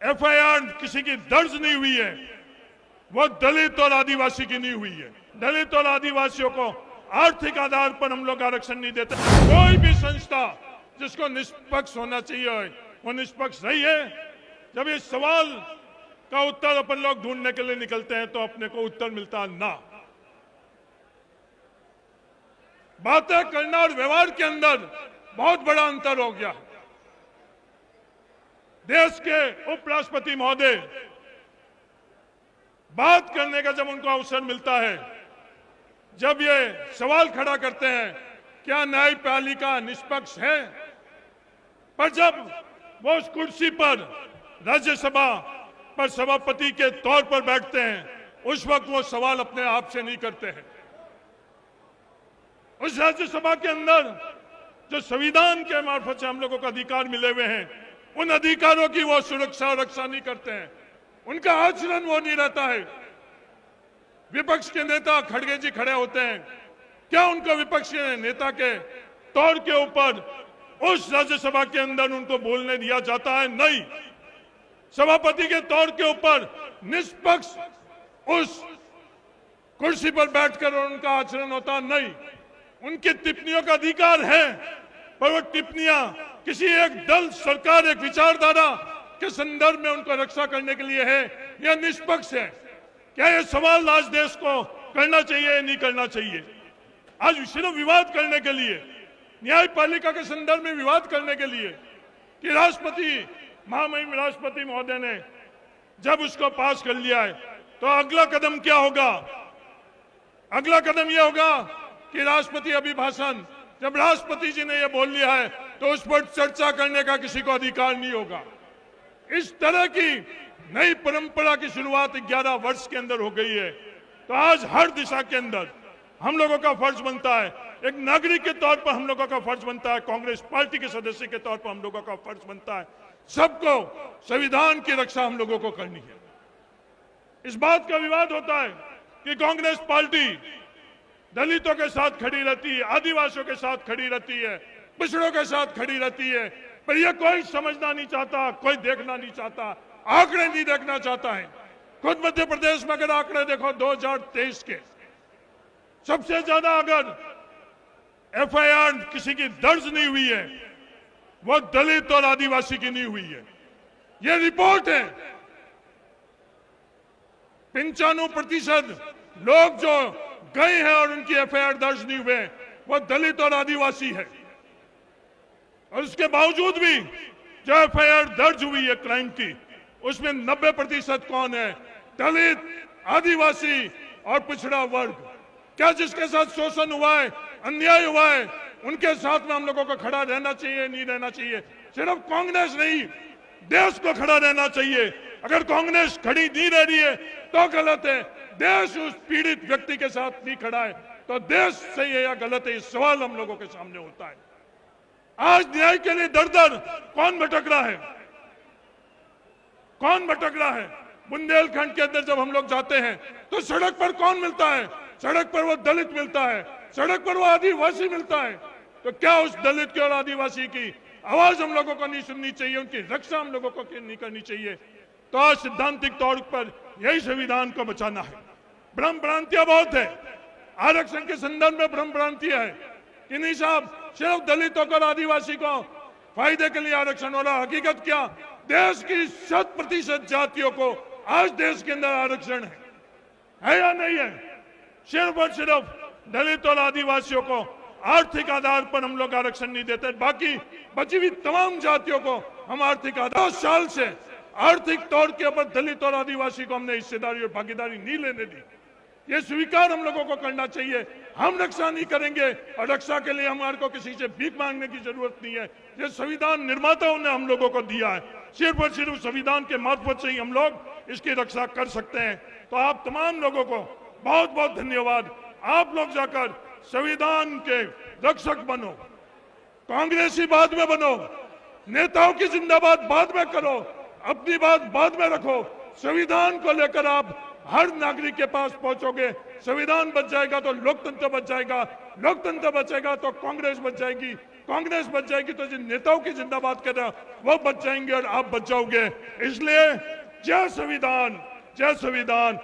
FIR किसी की दर्ज नहीं हुई है, वो दलित और आदिवासी की नहीं हुई है। दलित और आदिवासियों को आर्थिक आधार पर हम लोग आरक्षण नहीं देते। कोई भी संस्था जिसको निष्पक्ष होना चाहिए वो निष्पक्ष नहीं है। जब इस सवाल का उत्तर अपन लोग ढूंढने के लिए निकलते हैं तो अपने को उत्तर मिलता ना। बातें करना और व्यवहार के अंदर बहुत बड़ा अंतर हो गया। देश के उपराष्ट्रपति महोदय बात करने का जब उनको अवसर मिलता है, जब ये सवाल खड़ा करते हैं क्या न्यायपालिका निष्पक्ष है, पर जब वो उस कुर्सी पर राज्यसभा पर सभापति के तौर पर बैठते हैं उस वक्त वो सवाल अपने आप से नहीं करते हैं। उस राज्यसभा के अंदर जो संविधान के मार्फत से हम लोगों को अधिकार मिले हुए हैं उन अधिकारों की वो सुरक्षा और रक्षा नहीं करते हैं। उनका आचरण वो नहीं रहता है। विपक्ष के नेता खड़गे जी खड़े होते हैं, क्या उनको विपक्ष के नेता के तौर के ऊपर उस राज्यसभा के अंदर उनको बोलने दिया जाता है? नहीं। सभापति के तौर के ऊपर निष्पक्ष उस कुर्सी पर बैठकर उनका आचरण होता नहीं। उनकी टिप्पणियों का अधिकार है, पर वो टिप्पणियां किसी एक दल, सरकार, एक विचारधारा के संदर्भ में उनको रक्षा करने के लिए है या निष्पक्ष है? क्या ये सवाल आज देश को करना चाहिए या नहीं करना चाहिए? आज सिर्फ विवाद करने के लिए, न्यायपालिका के संदर्भ में विवाद करने के लिए कि राष्ट्रपति, महामहिम राष्ट्रपति महोदय ने जब उसको पास कर लिया है तो अगला कदम क्या होगा? अगला कदम यह होगा कि राष्ट्रपति अभिभाषण, जब राष्ट्रपति जी ने यह बोल लिया है तो उस पर चर्चा करने का किसी को अधिकार नहीं होगा। इस तरह की नई परंपरा की शुरुआत 11 वर्ष के अंदर हो गई है। तो आज हर दिशा के अंदर हम लोगों का फर्ज बनता है, एक नागरिक के तौर पर हम लोगों का फर्ज बनता है, कांग्रेस पार्टी के सदस्य के तौर पर हम लोगों का फर्ज बनता है, सबको संविधान की रक्षा हम लोगों को करनी है। इस बात का विवाद होता है कि कांग्रेस पार्टी दलितों के साथ खड़ी रहती है, आदिवासियों के साथ खड़ी रहती है, पिछड़ों के साथ खड़ी रहती है, पर यह कोई समझना नहीं चाहता, कोई देखना नहीं चाहता, आंकड़े नहीं देखना चाहता है। खुद मध्य प्रदेश में अगर आंकड़े देखो 2023 के, सबसे ज्यादा अगर एफआईआर किसी की दर्ज नहीं हुई है वो दलित और आदिवासी की नहीं हुई है। ये रिपोर्ट है। 95% लोग जो गए हैं और उनकी एफआईआर दर्ज नहीं हुए वो दलित और आदिवासी है। और उसके बावजूद भी जो एफआईआर दर्ज हुई है क्राइम की, उसमें 90% कौन है? दलित, आदिवासी और पिछड़ा वर्ग। क्या जिसके साथ शोषण हुआ है, अन्याय हुआ है, उनके साथ में हम लोगों को खड़ा रहना चाहिए, नहीं रहना चाहिए? सिर्फ कांग्रेस नहीं, देश को खड़ा रहना चाहिए। अगर कांग्रेस खड़ी नहीं रह रही है तो गलत है। देश उस पीड़ित व्यक्ति के साथ नहीं खड़ा है तो देश सही है या गलत है, ये सवाल हम लोगों के सामने होता है। आज न्याय के लिए दर दर कौन भटक रहा है? कौन भटक रहा है? बुंदेलखंड के अंदर जब हम लोग जाते हैं तो सड़क पर कौन मिलता है? सड़क पर वो दलित मिलता है, सड़क पर वो आदिवासी मिलता है। तो क्या उस दलित की और आदिवासी की आवाज हम लोगों को नहीं सुननी चाहिए? उनकी रक्षा हम लोगों को नहीं करनी चाहिए? तो आज सिद्धांतिक तौर पर यही संविधान को बचाना है। भ्रम भ्रांतियां बहुत है, आरक्षण के संदर्भ में भ्रम भ्रांतियां है कि नहीं साहब सिर्फ दलितों को और आदिवासी को फायदे के लिए आरक्षण हो रहा। हकीकत क्या? देश की 100% जातियों को आज देश के अंदर आरक्षण है या नहीं है? सिर्फ और सिर्फ दलित और आदिवासियों को आर्थिक आधार पर हम लोग आरक्षण नहीं देते, बाकी बची हुई तमाम जातियों को हम आर्थिक आधार। 2 साल से आर्थिक तौर के ऊपर दलित और आदिवासी को हमने हिस्सेदारी और भागीदारी नहीं लेने दी। ये स्वीकार हम लोगों को करना चाहिए। हम रक्षा नहीं करेंगे और रक्षा के लिए हमारे को किसी से भीख मांगने की जरूरत नहीं है। ये संविधान निर्माताओं ने हम लोगों को दिया है, सिर्फ और सिर्फ संविधान के मार्फत से ही हम लोग इसकी रक्षा कर सकते हैं। तो आप तमाम लोगों को बहुत बहुत धन्यवाद। आप लोग जाकर संविधान के रक्षक बनो, कांग्रेसी बाद में बनो, नेताओं की जिंदाबाद बाद में करो, अपनी बात बाद में रखो। संविधान को लेकर आप हर नागरिक के पास पहुंचोगे। संविधान बच जाएगा तो लोकतंत्र बच जाएगा, लोकतंत्र बचेगा तो कांग्रेस बच जाएगी। कांग्रेस बच जाएगी तो जिन नेताओं की जिंदाबाद कर रहे हैं वो बच जाएंगे और आप बच जाओगे। इसलिए जय संविधान, जय संविधान।